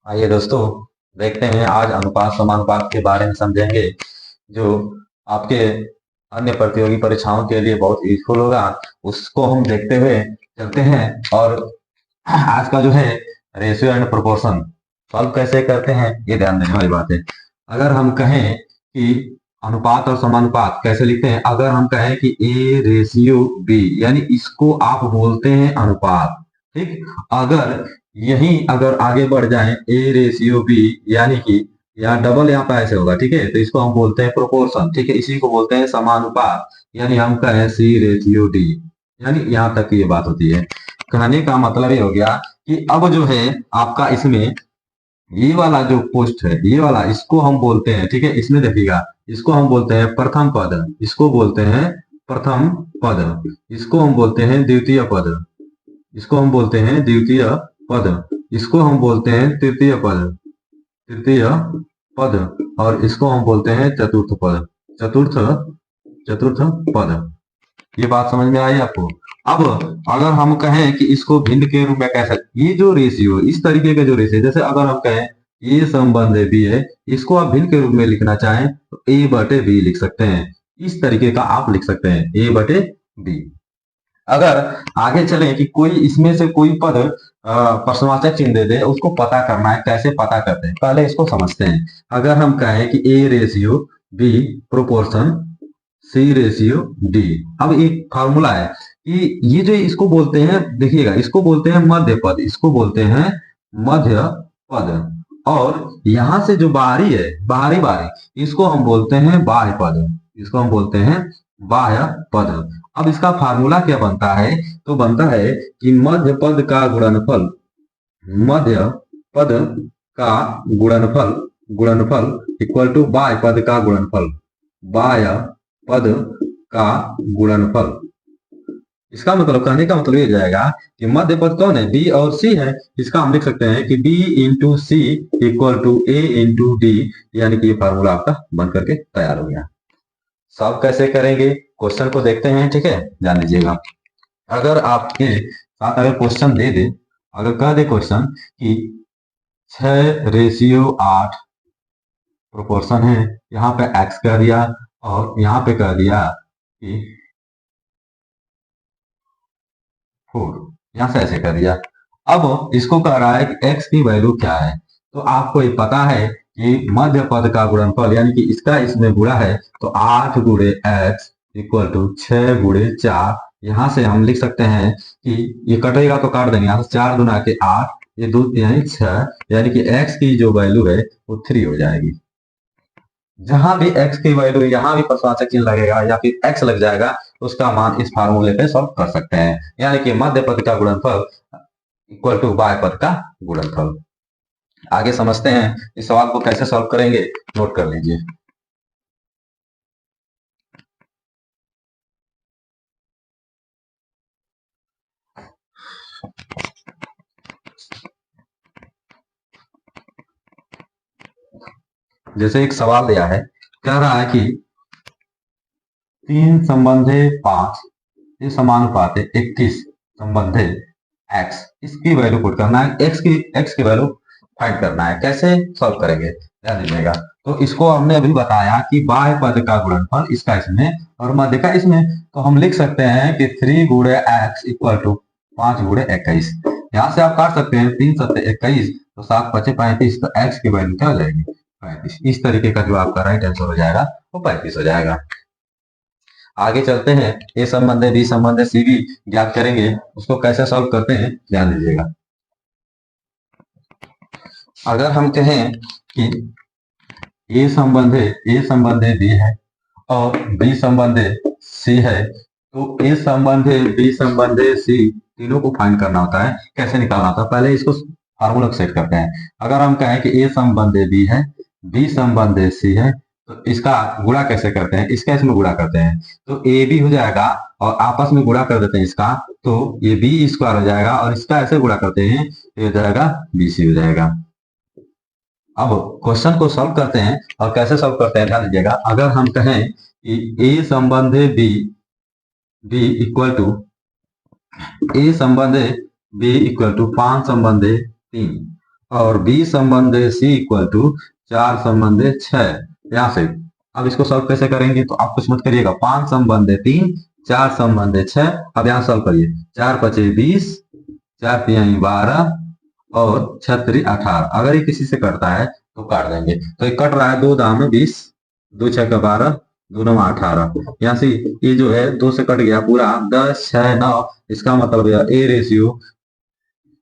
आइए दोस्तों, देखते हैं आज अनुपात समानुपात के बारे में समझेंगे, जो आपके अन्य प्रतियोगी परीक्षाओं के लिए बहुत यूजफुल होगा। उसको हम देखते हुए चलते हैं। और आज का जो है रेशियो एंड प्रोपोर्शन सॉल्व कैसे करते हैं, ये ध्यान देने वाली बात है। अगर हम कहें कि अनुपात और समानुपात कैसे लिखते हैं, अगर हम कहें कि ए रेशियो बी, यानी इसको आप बोलते हैं अनुपात। ठीक। अगर यही अगर आगे बढ़ जाए ए रेशियो बी, यानी कि यहाँ डबल यहाँ पे ऐसे होगा, ठीक है, तो इसको हम बोलते हैं प्रोपोर्शन। ठीक है, इसी को बोलते हैं समानुपात, यानी हम कहें सी रेशियो डी। यानी यहाँ तक की ये बात होती है। कहने का मतलब ये हो गया कि अब जो है आपका इसमें ये वाला जो पोस्ट है, ये वाला, इसको हम बोलते हैं, ठीक है, इसमें देखिएगा, इसको हम बोलते हैं प्रथम पद, इसको बोलते हैं प्रथम पद, इसको हम बोलते हैं द्वितीय पद, इसको हम बोलते हैं द्वितीय पद, इसको हम बोलते हैं तृतीय पद, तृतीय पद, और इसको हम बोलते हैं चतुर्थ पद, चतुर्थ चतुर्थ पद। ये बात समझ में आई आपको? अब अगर हम कहें कि इसको भिन्न के रूप में कैसे, ये जो रेशियो, इस तरीके का जो रेशियो, जैसे अगर हम कहें ये संबंध बी है, इसको आप भिन्न के रूप में लिखना चाहें तो ए बटे बी लिख सकते हैं। इस तरीके का आप लिख सकते हैं, ए बटे बी। अगर आगे चले कि कोई इसमें से कोई पद प्रश्नवाचक चिन्ह दे दे, उसको पता करना है, कैसे पता करते हैं पहले इसको समझते हैं। अगर हम कहें कि A ratio B proportion C ratio D, अब एक फॉर्मूला है कि ये जो इसको बोलते हैं, देखिएगा, इसको बोलते हैं मध्य पद, इसको बोलते हैं मध्य पद, और यहां से जो बाहरी है, बाहरी बाहरी, इसको हम बोलते हैं बाह्य पद, इसको हम बोलते हैं बाह्य पद। अब इसका फार्मूला क्या बनता है? तो बनता है कि मध्य पद का गुणनफल, मध्य पद का गुणनफल, गुणनफल इक्वल टू बाह्य पद का गुणनफल, बाह्य पद का गुणनफल। इसका मतलब, कहने का मतलब ये जाएगा कि मध्य पद कौन है? बी और सी है। इसका हम लिख सकते हैं कि B into C equal to A into D, यानी कि ये फार्मूला आपका बन करके तैयार हो गया। सॉल्व कैसे करेंगे, क्वेश्चन को देखते हैं, ठीक है, जान लीजिएगा। अगर आपके साथ अगर क्वेश्चन दे दे, अगर कह दे क्वेश्चन कि 6 रेशियो 8 प्रोपोर्शन है, यहाँ पे एक्स कह दिया और यहाँ पे कह दिया कि 4, यहाँ से ऐसे कर दिया। अब इसको कह रहा है कि x की वैल्यू क्या है। तो आपको ये पता है कि मध्य पद का गुणनफल, यानी कि इसका इसमें गुणा है, तो 8 गुणे x इक्वल टू 6 गुणे 4। यहाँ से हम लिख सकते हैं कि ये कटेगा तो काट देंगे, यहाँ से 4 दुना के 8, ये 2 यानी 6, यानी कि x की जो वैल्यू है वो 3 हो जाएगी। जहां भी x की वैल्यू, यहाँ भी प्रश्नवाचक चिन्ह लगेगा या फिर x लग जाएगा, उसका मान इस फार्मूले पे सॉल्व कर सकते हैं, यानी कि मध्य पद का गुणनफल इक्वल टू बाह्य पद का गुणनफल। आगे समझते हैं इस सवाल को कैसे सॉल्व करेंगे, नोट कर लीजिए। जैसे एक सवाल दिया है, कह रहा है कि 3 संबंधे 5 ये समानुपात है 21 संबंधे x, इसकी वैल्यू पुट करना है, x की वैल्यू फाइंड करना है। कैसे सॉल्व करेंगे, ध्यान दीजिएगा। तो इसको हमने अभी बताया कि बाह्य पद का गुणनफल इसका इसमें और मध्य का इसमें, तो हम लिख सकते हैं कि 3 गुणे एक्स इक्वल टू 5 गुणे 21। यहाँ से आप काट सकते हैं, 3 सत्ते 21, तो 7 पचे 35, तो x की वैल्यू क्या हो जाएगी? 35। इस तरीके का जो आपका राइट आंसर हो जाएगा वो 35 हो जाएगा। आगे चलते हैं, ए संबंध है बी संबंध है सी भी ज्ञात करेंगे, उसको कैसे सॉल्व करते हैं ध्यान दीजिएगा। अगर हम कहें कि ए संबंध है बी है और बी संबंध है सी है, तो ए संबंध है बी संबंध है सी, तीनों को फाइंड करना होता है। कैसे निकालना होता है, पहले इसको फार्मूला सेट करते हैं। अगर हम कहें कि ए संबंध है बी है, बी संबंध है सी है, तो इसका गुणा कैसे करते हैं? इसका इसमें गुणा करते हैं, तो ए बी हो जाएगा और आपस में गुणा कर देते हैं इसका, तो ये बी स्क्वायर हो जाएगा, और इसका ऐसे गुणा करते हैं तो ये हो जाएगा बी सी हो जाएगा। अब क्वेश्चन को सॉल्व करते हैं, और कैसे सॉल्व करते हैं ध्यान दीजिएगा। अगर हम कहें कि ए संबंध है बी, बी इक्वल टू ए संबंध है बी इक्वल टू 5 संबंध है 3, और बी संबंध सी इक्वल टू 4 संबंध 6। यहां से अब इसको सॉल्व कैसे करेंगे, तो आप कुछ मत करिएगा, 5 संबंध 3, 4 संबंध 6। अब यहाँ सॉल्व करिए, 4 पचे 20, 4 तिहाई 12 और 6 3 18। अगर ये किसी से कटता है तो काट देंगे, तो ये कट रहा है, 2 दाम में 20, 2 6 का 12, दोनों में 18। यहाँ से ये जो है 2 से कट गया पूरा, 10 6 9। इसका मतलब A ratio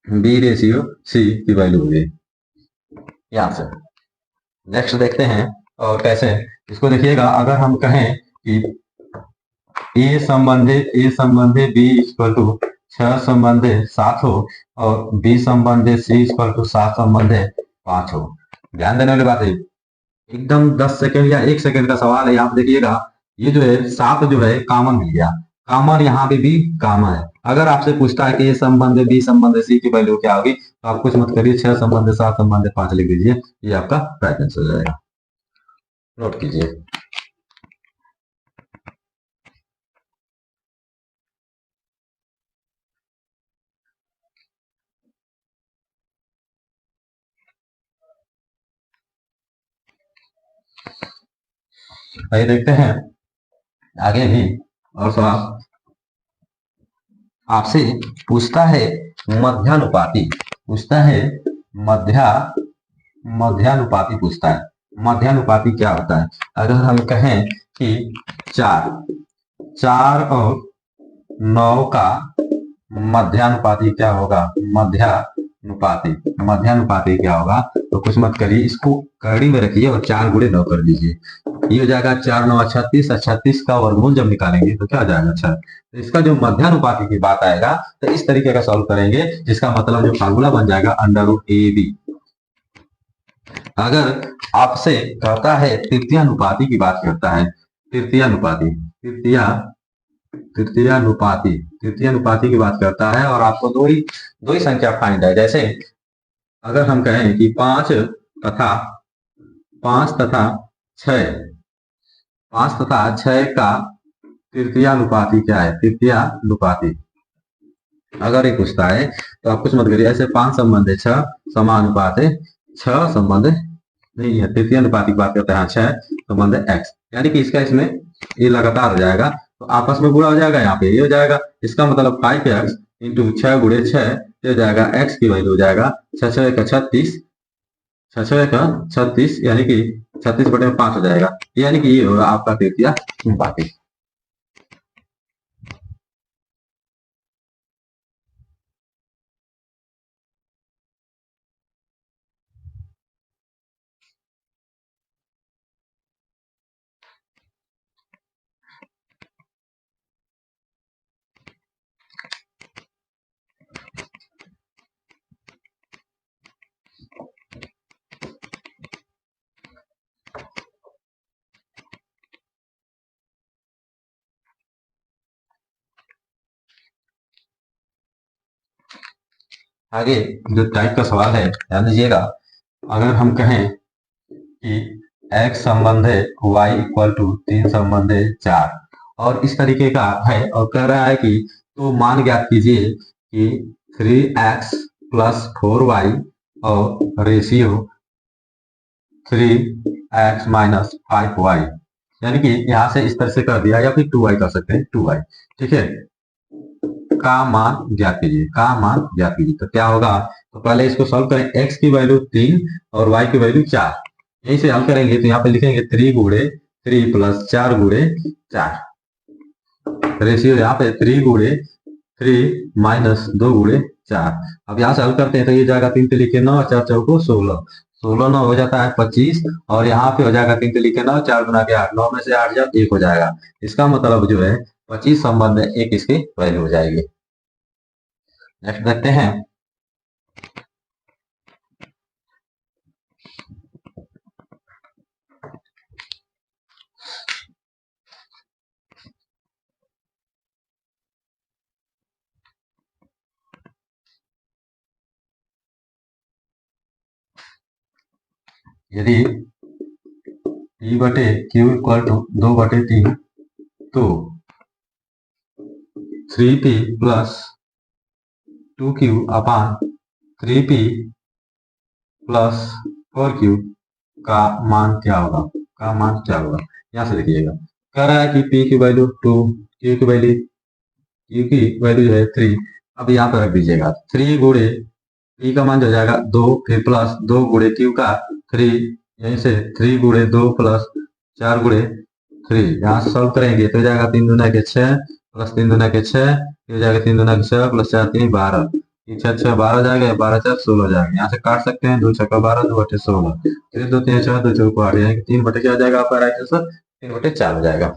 B ratio C की वैल्यू होगी। यहाँ से नेक्स्ट देखते हैं और कैसे इसको देखिएगा। अगर हम कहें कि ए संबंधे बी इक्वल टू 6 संबंधे 7 हो और बी संबंधे सी इक्वल टू 7 संबंधे 5 हो। ध्यान देने वाली बात है, एकदम 10 सेकंड या 1 सेकंड का सवाल है। यहाँ पे देखिएगा, ये जो है 7 जो है कॉमन मिल गया, कॉमन यहाँ पे भी कॉमन है। अगर आपसे पूछता है कि ए संबंध बी संबंध सी की वैल्यू क्या होगी, तो आप कुछ मत करिए, 6 संबंध 7 संबंध 5 लिख दीजिए, ये आपका राइट आंसर हो जाएगा। नोट कीजिए। आइए देखते हैं आगे भी और सवाल। आपसे पूछता है मध्यानुपाती, पूछता है मध्या मध्यानुपाती पूछता है। मध्यानुपाती क्या होता है? अगर हम कहें कि 4 और 9 का मध्यानुपाती क्या होगा, मध्यानुपाती क्या होगा, तो कुछ मत करिए, इसको कड़ी में रखिए और 4 गुणे 9 कर दीजिए। ये हो जाएगा 4 9 36, 36 का वर्गमूल जब निकालेंगे तो क्या हो जाएगा 6। तो इसका जो मध्यानुपाती की बात आएगा, तो इस तरीके का सॉल्व करेंगे, जिसका मतलब जो फार्मूला बन जाएगा अंडर रूट ए बी। अगर आपसे कहता है तृतीयानुपाती की बात करता है, तृतीयानुपाती की बात करता है, और आपको दो ही संख्या फाइंड है। जैसे अगर हम कहें कि 5 तथा 6, 5 तथा 6 का तृतीयानुपाती क्या है, तृतीयानुपाती अगर ये पूछता है तो आप कुछ मत करिए, ऐसे 5 संबंध 6 समानुपात है, 6 संबंध नहीं है, तृतीय अनुपात की बात करते हैं, 6 संबंध x, यानी कि इसका इसमें ये लगातार हो जाएगा, तो आपस में गुणा हो जाएगा, यहाँ पे ये हो जाएगा। इसका मतलब 5x इंटू 6 गुणे 6 हो जाएगा, x की वैल्यू हो जाएगा 6 का 36, 6 का 36, यानी कि 36 बटे 5 हो जाएगा, यानी कि ये होगा आपका तृतीय अनुपाती। आगे जो टाइप का सवाल है ध्यान दीजिएगा। अगर हम कहें कि x संबंध है y इक्वल टू 3 संबंध है 4, और इस तरीके का है, और कह रहा है कि तो मान ज्ञात कीजिए कि 3x प्लस 4y और रेशियो 3x माइनस 5y, यानी कि यहां से इस तरह से कर दिया, या फिर 2y कर सकते हैं, 2y। ठीक है, का मान ज्ञात कीजिए, तो क्या होगा, तो पहले इसको सॉल्व करें, x की वैल्यू 3 और y की वैल्यू 4, यही से हल करेंगे, तो यहाँ पे लिखेंगे 3 गुणे 3 प्लस 4 गुणे 4, रेशियो यहाँ पे 3 गुणे 3 माइनस 2 गुणे 4। अब यहाँ से हल करते हैं तो ये जाएगा 3 से लिखे 9, 4 चौको 16, 16 9 हो जाता है 25, और यहाँ पे हो जाएगा 3 से लिखे 9, 4 गुना के 8, 9 में से 8 जब 1 हो जाएगा, इसका मतलब जो है 25 संबंध 1 इसकी वैल्यू हो जाएगी। नेक्स्ट देखते हैं। यदि P बटे Q इक्वल टू 2/3, तो 3P प्लस 2Q अपान 3P प्लस 4Q का मान क्या होगा। यहाँ से देखिएगा, कह रहा है कि P की वैल्यू 2, Q की वैल्यू जो है 3। अब यहाँ पर रख दीजिएगा 3 गुणे P का मान जो हो जाएगा 2, फिर प्लस 2 गुणे Q का 3, यहीं से 3 गुणे 2 प्लस 4 गुणे 3। यहाँ से सॉल्व करेंगे तो हो जाएगा 3 दूना के 6 प्लस 3 दूना के 6, हो जाएगा 3 दूना के 6 प्लस 4 3 12, 6 6 12 हो जाएगा, 12 4 16 हो जाएगा। यहाँ से काट सकते हैं, 2 6 12, 2 बटे 16, 3 2 3 4, 2 4 8, यानी कि 3 बटे क्या हो जाएगा आपका राइट आंसर, 3 बटे 4 हो जाएगा।